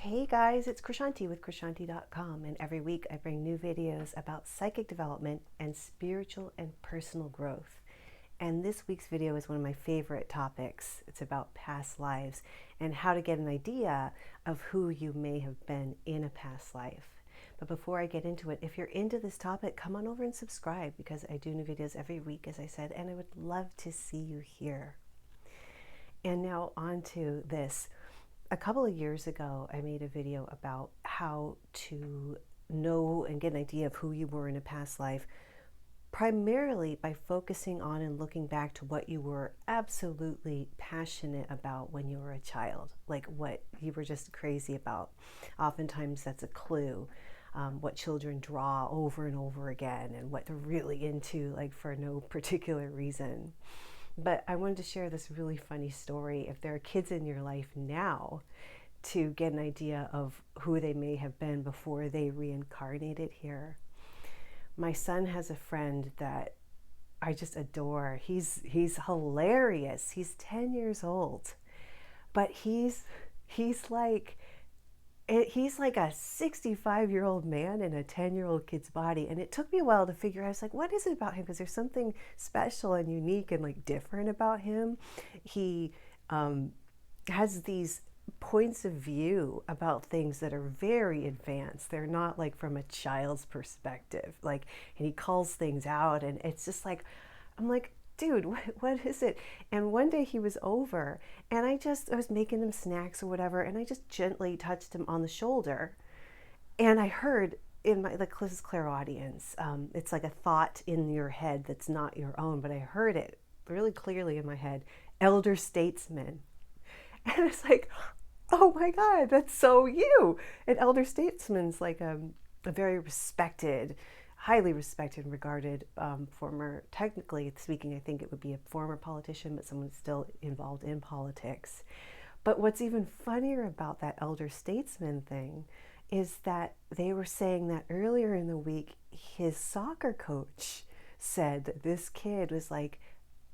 Hey guys, it's Krishanti with Krishanti.com, and every week I bring new videos about psychic development and spiritual and personal growth. And this week's video is one of my favorite topics. It's about past lives and how to get an idea of who you may have been in a past life. But before I get into it, if you're into this topic, come on over and subscribe because I do new videos every week, as I said, and I would love to see you here. And now on to this. A couple of years ago, I made a video about how to know and get an idea of who you were in a past life, primarily by focusing on and looking back to what you were absolutely passionate about when you were a child, like what you were just crazy about. Oftentimes that's a clue. What children draw over and over again and what they're really into, like for no particular reason. But I wanted to share this really funny story. If there are kids in your life now, to get an idea of who they may have been before they reincarnated here. My son has a friend that I just adore. He's hilarious. He's 10 years old, but he's like a 65-year-old man in a 10-year-old kid's body. And it took me a while to figure out, I was like, what is it about him? Because there's something special and unique and like different about him. He has these points of view about things that are very advanced. They're not like from a child's perspective. Like, and he calls things out and it's just like, I'm like, dude, what is it? And one day he was over and I was making him snacks or whatever, and I just gently touched him on the shoulder. And I heard in my, like, this is clairaudience. It's like a thought in your head that's not your own, but I heard it really clearly in my head, elder statesman. And it's like, oh my God, that's so you. An elder statesman's like a very respected, highly respected and regarded former, technically speaking, I think it would be a former politician, but someone still involved in politics. But what's even funnier about that elder statesman thing is that they were saying that earlier in the week, his soccer coach said that this kid was like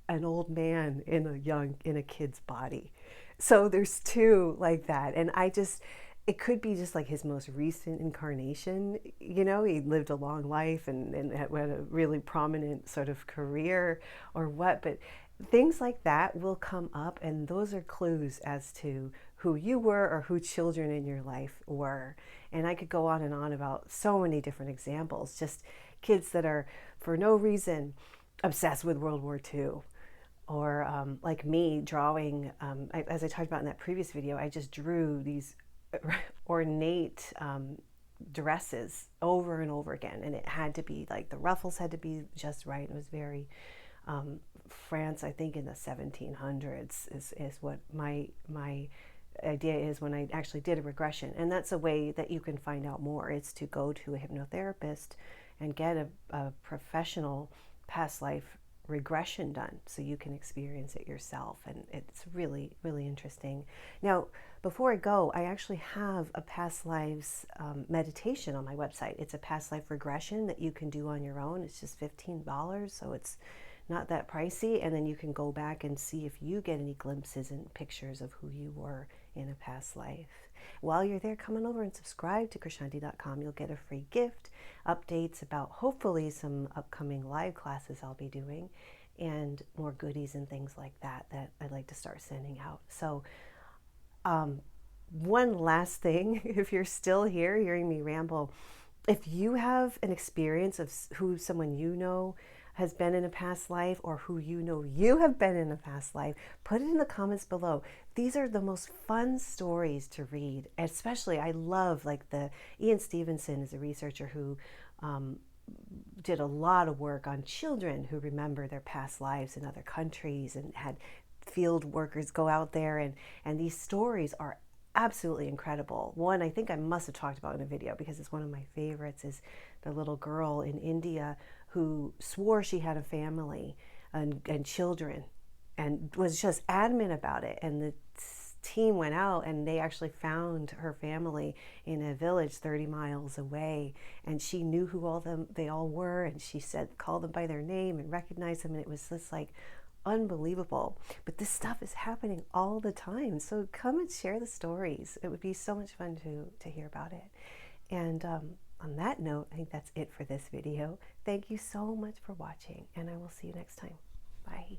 an old man in a kid's body. So there's two like that. And it could be just like his most recent incarnation. You know, he lived a long life and had a really prominent sort of career or what, but things like that will come up, and those are clues as to who you were or who children in your life were. And I could go on and on about so many different examples, just kids that are for no reason obsessed with World War II, or like me drawing, as I talked about in that previous video, I just drew these ornate dresses over and over again, and it had to be like the ruffles had to be just right. It was very France, I think in the 1700s is what my idea is when I actually did a regression. And that's a way that you can find out more. It's to go to a hypnotherapist and get a professional past life regression done so you can experience it yourself, and it's really, really interesting. Now, before I go, I actually have a past lives meditation on my website. It's a past life regression that you can do on your own. It's just $15, so it's not that pricey, and then you can go back and see if you get any glimpses and pictures of who you were in a past life. While you're there, come on over and subscribe to Krishanti.com. You'll get a free gift, updates about hopefully some upcoming live classes I'll be doing, and more goodies and things like that I'd like to start sending out. So one last thing, if you're still here hearing me ramble, if you have an experience of who someone you know has been in a past life, or who you know you have been in a past life, put it in the comments below. These are the most fun stories to read. Especially, I love, like, Ian Stevenson is a researcher who did a lot of work on children who remember their past lives in other countries and had field workers go out there, and these stories are absolutely incredible. One I think I must have talked about in a video because it's one of my favorites, is the little girl in India who swore she had a family and children and was just adamant about it. And the team went out and they actually found her family in a village 30 miles away, and she knew who they all were, and she said, called them by their name and recognized them. And it was just like, unbelievable. But this stuff is happening all the time. So come and share the stories. It would be so much fun to hear about it. And on that note, I think that's it for this video. Thank you so much for watching, and I will see you next time. Bye.